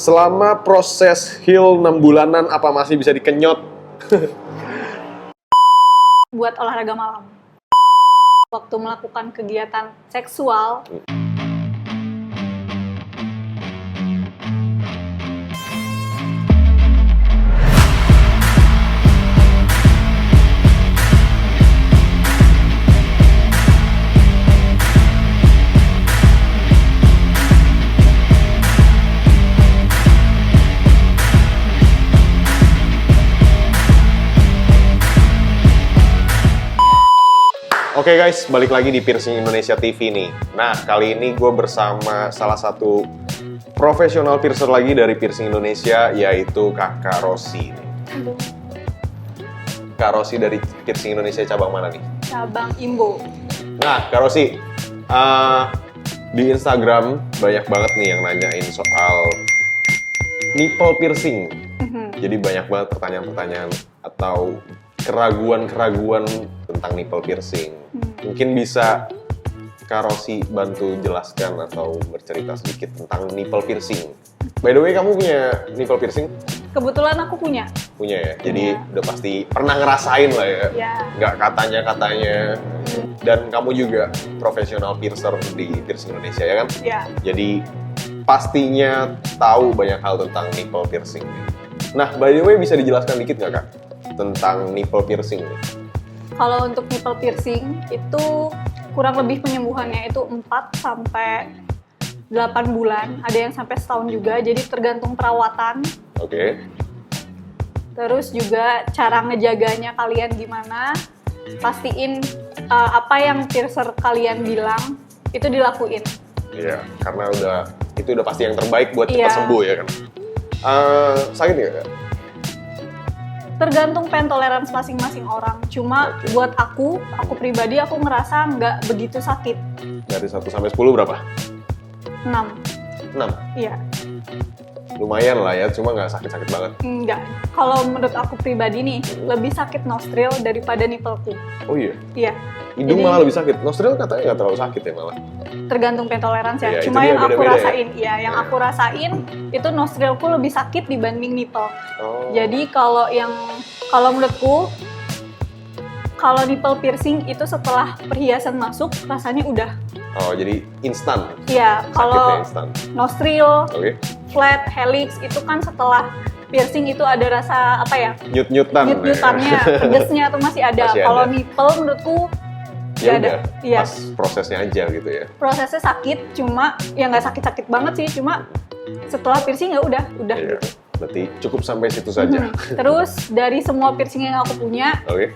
Selama proses heal 6 bulanan, apa masih bisa dikenyot? Buat olahraga malam. Waktu melakukan kegiatan seksual, Oke guys, balik lagi di Piercing Indonesia TV nih. Nah, kali ini gue bersama salah satu profesional piercer lagi dari Piercing Indonesia, yaitu Kakak Rosi. Kak Rosi dari Piercing Indonesia cabang mana nih? cabang Imbo. Nah, Kak Rosi, di Instagram banyak banget nih yang nanyain soal nipple piercing. Jadi banyak banget pertanyaan-pertanyaan atau keraguan-keraguan tentang nipple piercing. Mungkin bisa Kak Rosi bantu jelaskan atau bercerita sedikit tentang nipple piercing. By the way, kamu punya nipple piercing? Kebetulan aku punya. Punya ya? Jadi udah pasti pernah ngerasain lah ya? Ya. Nggak katanya-katanya. Dan kamu juga profesional piercer di Piercing Indonesia ya kan? Ya. Jadi pastinya tahu banyak hal tentang nipple piercing. Nah, by the way, bisa dijelaskan dikit nggak Kak tentang nipple piercing? Kalau untuk nipple piercing itu kurang lebih penyembuhannya itu 4 sampai 8 bulan, ada yang sampai setahun juga. Jadi tergantung perawatan. Oke. Terus juga cara ngejaganya kalian gimana. Pastiin apa yang piercer kalian bilang itu dilakuin. Iya, karena itu udah pasti yang terbaik buat Iya. cepat sembuh ya kan. Sakit nggak Kak? Tergantung pain tolerance masing-masing orang. Cuma Oke. buat aku pribadi aku ngerasa nggak begitu sakit. Dari 1 sampai 10 berapa? 6. 6. Iya. Lumayan lah ya, cuma nggak sakit-sakit banget. Enggak. Kalau menurut aku pribadi nih, lebih sakit nostril daripada nippleku. Oh iya? Iya. Hidung Jadi- malah lebih sakit. Nostril katanya nggak terlalu sakit ya malah. Tergantung pain tolerance ya. Iya, Cuma itu dia yang aku beda-beda ya. rasain, yang aku rasain itu nostrilku lebih sakit dibanding nipple. Oh. Jadi kalau menurutku kalau nipple piercing itu setelah perhiasan masuk rasanya udah. Oh, jadi instan. Iya, Sakitnya kalau instan. nostril, Oke. flat, helix itu kan setelah piercing itu ada rasa apa ya? Nyut-nyutan. Nyut-nyutannya, pedesnya tuh masih ada. Masih Kalau ada. nipple menurutku Ya nggak ada. udah, Iya. pas prosesnya aja gitu ya. Prosesnya sakit, cuma ya nggak sakit-sakit banget sih, cuma setelah piercing ya udah Iya. gitu. Berarti cukup sampai situ saja. Terus dari semua piercing yang aku punya, Oke.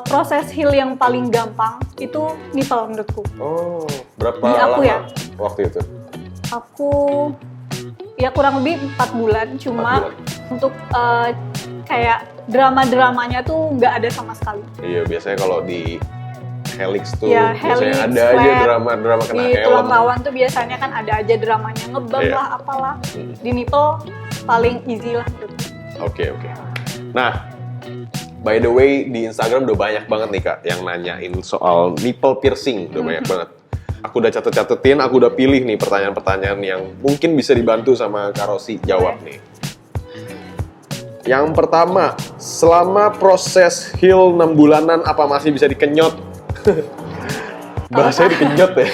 proses heal yang paling gampang itu nipple menurutku. Oh, berapa Di aku lama ya? waktu itu? Aku ya kurang lebih 4 bulan, 4 cuma bulan. untuk kayak drama-dramanya tuh nggak ada sama sekali. Iya, biasanya kalau di helix tuh Ya, biasanya helix, ada aja flat. drama-drama kena Di helm. tulang rawan tuh biasanya kan ada aja dramanya, ngebang Iya. lah apalah. Di nipple paling easy lah menurutku. Oke. Nah, by the way, di Instagram udah banyak banget nih Kak yang nanyain soal nipple piercing, udah banyak banget. Aku udah catet-catetin, aku udah pilih nih pertanyaan-pertanyaan yang mungkin bisa dibantu sama Kak Rosi jawab nih. Yang pertama, selama proses heal 6 bulanan, apa masih bisa dikenyot? Bahasanya dikenyot ya?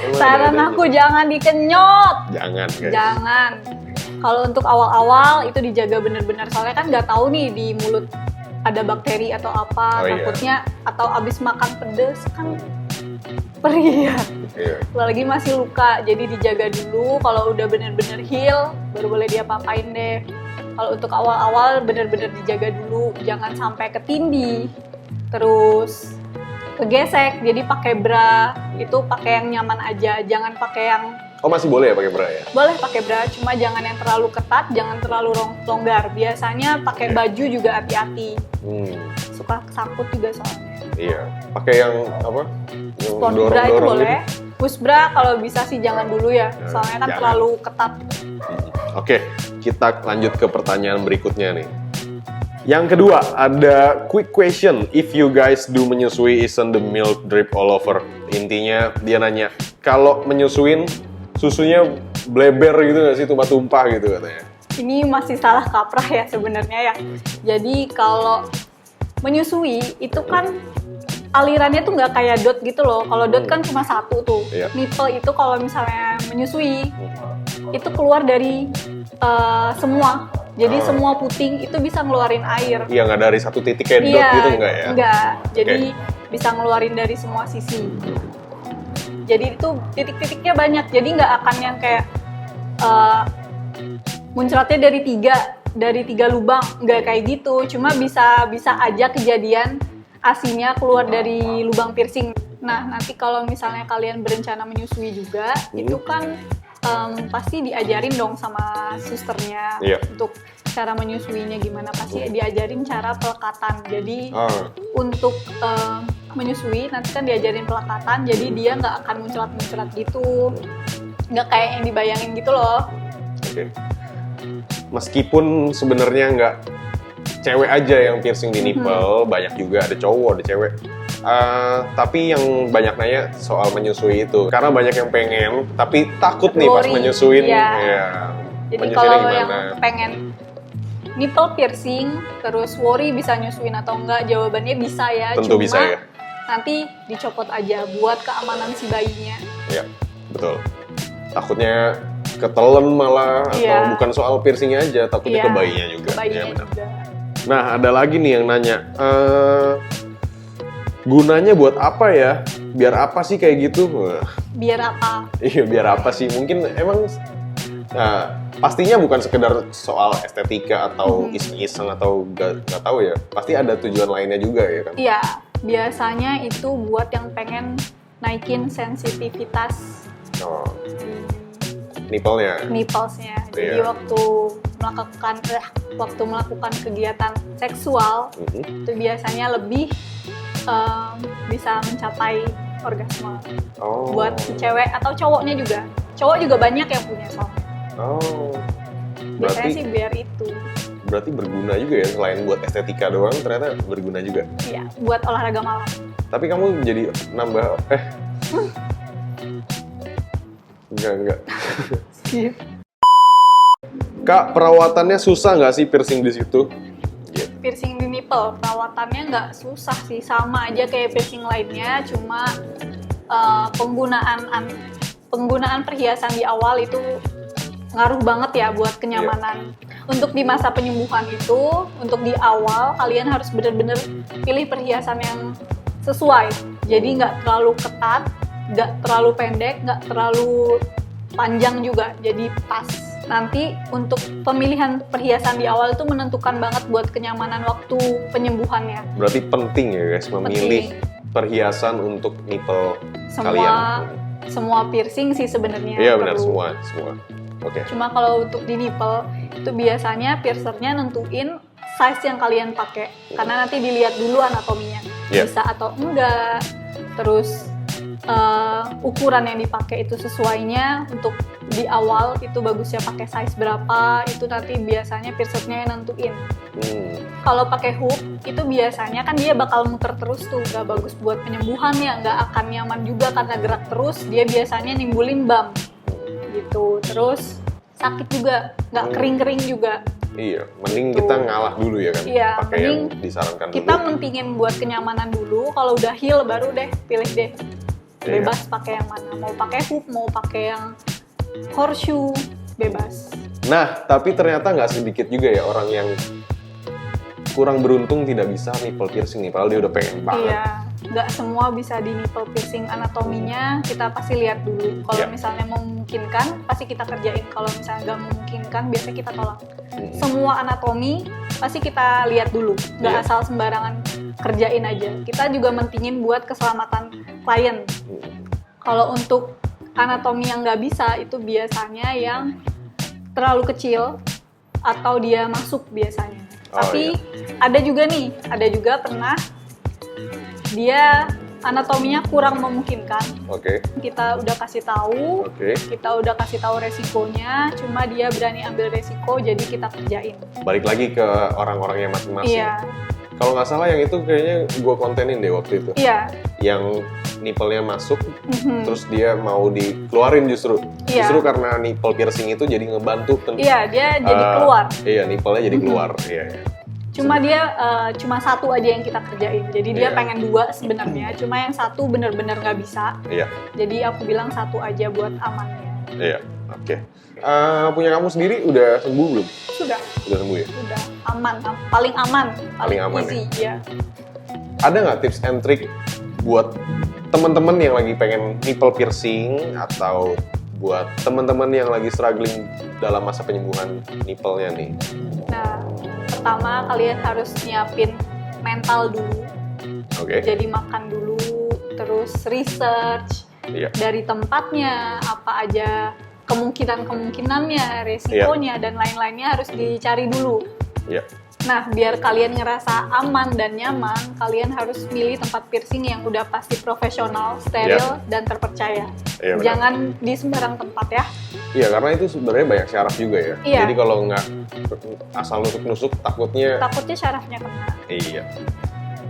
Emang Saran ada-ada aku aja. jangan dikenyot. Jangan guys. Jangan. Kalau untuk awal-awal itu dijaga bener-bener, soalnya kan nggak tahu nih di mulut ada bakteri atau apa, Oh, iya. takutnya atau abis makan pedes kan perih ya. Iya. Apalagi masih luka, jadi dijaga dulu. Kalau udah bener-bener heal, baru boleh diapa-apain deh. Kalau untuk awal-awal bener-bener dijaga dulu, jangan sampai ketindih. Terus kegesek, jadi pakai bra itu pakai yang nyaman aja, jangan pakai yang Oh, masih boleh ya pakai bra ya? boleh pakai bra, cuma jangan yang terlalu ketat, jangan terlalu longgar. Biasanya pakai baju juga hati-hati, suka kesangkut juga soalnya. Iya. Pakai yang apa? Yang Sport bra itu dorong-dorong boleh. gitu. Push bra kalau bisa sih jangan dulu ya, soalnya kan Jangan. terlalu ketat. Oke, kita lanjut ke pertanyaan berikutnya nih. Yang kedua, ada quick question. If you guys do menyusui, isn't the milk drip all over? Intinya dia nanya, kalau menyusuin susunya bleber gitu nggak sih, tumpah-tumpah gitu katanya? Ini masih salah kaprah ya sebenarnya ya. Jadi kalau menyusui itu kan alirannya tuh nggak kayak dot gitu loh. Kalau dot kan cuma satu tuh. Iya. Nipple itu kalau misalnya menyusui itu keluar dari semua. Jadi semua puting itu bisa ngeluarin air. Iya, nggak dari satu titik kayak dot Iya, gitu nggak ya? Enggak. Jadi bisa ngeluarin dari semua sisi. Jadi itu titik-titiknya banyak. Jadi nggak akan yang kayak muncratnya dari tiga lubang, nggak kayak gitu. Cuma bisa aja kejadian asinya keluar dari lubang piercing. Nah, nanti kalau misalnya kalian berencana menyusui juga, itu kan pasti diajarin dong sama susternya untuk cara menyusuinya gimana. Pasti diajarin cara pelekatan. Jadi untuk menyusui nanti kan diajarin pelekatan, jadi dia nggak akan muncrat-muncrat gitu, nggak kayak yang dibayangin gitu loh. Oke. Meskipun sebenarnya nggak cewek aja yang piercing di nipple, banyak juga ada cowok, ada cewek. Tapi yang banyak nanya soal menyusui itu, karena banyak yang pengen, tapi takut nih pas menyusuin. Ya. Jadi kalau yang pengen nipple piercing, terus worry bisa nyusuin atau enggak, jawabannya bisa ya. Tentu bisa ya. Nanti dicopot aja buat keamanan si bayinya. Iya, betul. Takutnya ketelen malah, atau bukan soal piercingnya aja, takutnya ke bayinya juga. Ke bayinya juga. Nah, ada lagi nih yang nanya, gunanya buat apa ya? Biar apa sih kayak gitu? Biar apa? Iya, biar apa sih? Mungkin emang pastinya bukan sekedar soal estetika atau iseng-iseng atau nggak tahu ya. Pasti ada tujuan lainnya juga ya kan? Iya, biasanya itu buat yang pengen naikin sensitivitas nipplesnya. Jadi waktu melakukan kegiatan seksual itu biasanya lebih bisa mencapai orgasme. Buat si cewek atau cowoknya juga. Cowok juga banyak yang punya soalnya. Biasanya sih biar itu. Berarti berguna juga ya, selain buat estetika doang, ternyata berguna juga. Iya, buat olahraga malam. Tapi kamu jadi nambah enggak. Kak, perawatannya susah nggak sih piercing di situ? Piercing di nipple, perawatannya nggak susah sih, sama aja kayak piercing lainnya, cuma penggunaan perhiasan di awal itu ngaruh banget ya buat kenyamanan. Untuk di masa penyembuhan itu, untuk di awal kalian harus benar-benar pilih perhiasan yang sesuai. Jadi nggak terlalu ketat, nggak terlalu pendek, nggak terlalu panjang juga, jadi pas. Nanti untuk pemilihan perhiasan di awal itu menentukan banget buat kenyamanan waktu penyembuhannya. Berarti penting ya guys, memilih perhiasan untuk nipple kalian. Semua piercing sih sebenarnya. Iya benar, semua. Oke. Cuma kalau untuk di nipple itu biasanya piercernya nentuin size yang kalian pakai, karena nanti dilihat dulu anatominya bisa atau enggak. Terus ukuran yang dipakai itu sesuainya. Untuk di awal itu bagusnya pakai size berapa, itu nanti biasanya piercernya yang nentuin. Kalau pakai hook itu biasanya kan dia bakal muter terus tuh, nggak bagus buat penyembuhan ya, nggak akan nyaman juga karena gerak terus, dia biasanya nimbulin bump gitu. Terus sakit juga, nggak kering-kering juga. Iya, mending kita ngalah dulu ya kan, pakai yang disarankan dulu. Kita mentingin buat kenyamanan dulu, kalau udah heal baru deh pilih deh. Bebas pakai yang mana, mau pakai hook, mau pakai yang horseshoe, bebas. Nah, tapi ternyata nggak sedikit juga ya orang yang kurang beruntung tidak bisa nipple piercing nih, padahal dia udah pengen banget. Iya, nggak semua bisa di nipple piercing. Anatominya kita pasti lihat dulu. Kalau misalnya memungkinkan, pasti kita kerjain. Kalau misalnya nggak memungkinkan, biasanya kita tolak. Semua anatomi pasti kita lihat dulu, nggak asal sembarangan kerjain aja. Kita juga mentingin buat keselamatan klien. Kalau untuk anatomi yang nggak bisa, itu biasanya yang terlalu kecil atau dia masuk biasanya. Tapi ada juga pernah dia anatominya kurang memungkinkan. Kita udah kasih tahu, resikonya, cuma dia berani ambil resiko, jadi kita kerjain. Balik lagi ke orang-orangnya masing-masing. Iya. Kalau nggak salah yang itu kayaknya gue kontenin deh waktu itu. Iya. Yang nipple-nya masuk, Mhm. terus dia mau dikeluarin justru. Iya. Justru karena nipple piercing itu jadi ngebantu. Iya, dia jadi keluar. Iya, nipple-nya jadi keluar. Iya, iya. Cuma dia cuma satu aja yang kita kerjain. Jadi dia Iya. pengen 2 sebenarnya. Cuma yang satu bener-bener nggak bisa. Iya, Jadi aku bilang satu aja buat amannya. iya. Oke. Punya kamu sendiri udah sembuh belum? Sudah, Udah sembuh ya? udah aman, paling aman, Paling aman easy ya. Ada nggak tips and trick buat teman-teman yang lagi pengen nipple piercing atau buat teman-teman yang lagi struggling dalam masa penyembuhan nipple-nya nih? Nah, pertama kalian harus nyiapin mental dulu. Oke. Jadi makan dulu, terus research Iya. dari tempatnya, apa aja kemungkinannya, resikonya, dan lain-lainnya harus dicari dulu. Iya. Nah, biar kalian ngerasa aman dan nyaman, kalian harus milih tempat piercing yang udah pasti profesional, steril, dan terpercaya. Iya, benar. Jangan di sembarang tempat ya. Iya, karena itu sebenarnya banyak syaraf juga ya. Iya. Jadi kalau nggak asal nusuk-nusuk takutnya. Takutnya syarafnya kena. Iya.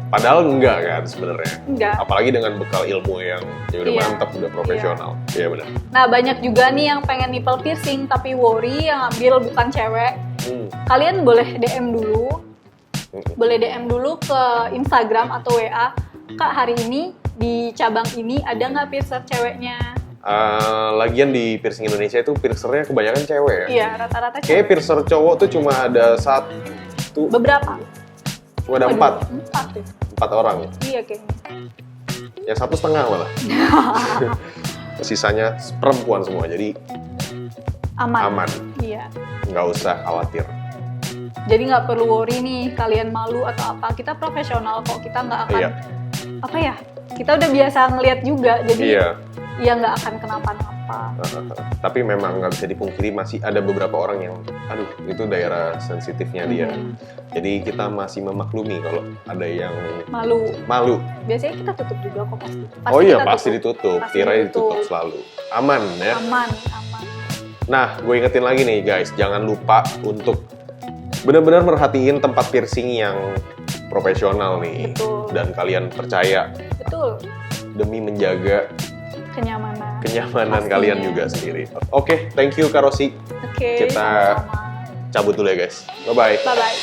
Padahal enggak kan sebenarnya. Enggak. Apalagi dengan bekal ilmu yang ya udah Iya. mantap, udah profesional. Iya benar. Nah, banyak juga nih yang pengen nipple piercing tapi worry yang ambil bukan cewek. Kalian boleh DM dulu. Boleh DM dulu ke Instagram atau WA. Kak, hari ini di cabang ini ada nggak piercer ceweknya? Lagian di piercing Indonesia itu piercernya kebanyakan cewek ya. Iya, rata-rata Kayaknya cewek. piercer cowok tuh cuma ada satu, Beberapa. cuma ada Waduh, 4 ya. 4 orang. Iya kayaknya. Yang 1,5 malah. Sisanya perempuan semua, jadi aman. Iya. Nggak usah khawatir. Jadi nggak perlu worry nih kalian malu atau apa. Kita profesional kok. Kita nggak akan Iya. apa ya? Kita udah biasa ngelihat juga. Jadi Iya. ya nggak akan kenapa-napa. Tapi memang nggak bisa dipungkiri masih ada beberapa orang yang, aduh, itu daerah sensitifnya dia. Jadi kita masih memaklumi kalau ada yang Malu. malu. Biasanya kita tutup juga kok pasti. Oh iya, kita pasti ditutup. Pasti Tirai ditutup. ditutup selalu. Aman ya. Aman, aman. Nah, gue ingetin lagi nih guys, jangan lupa untuk benar-benar merhatiin tempat piercing yang profesional nih. Betul. Dan kalian percaya Betul. demi menjaga Kenyamanan. kenyamanan Pastinya. kalian juga sendiri. Oke, thank you Kak Rosi. Oke, Kita- sama-sama. Cabut dulu ya guys. Bye-bye. Bye-bye.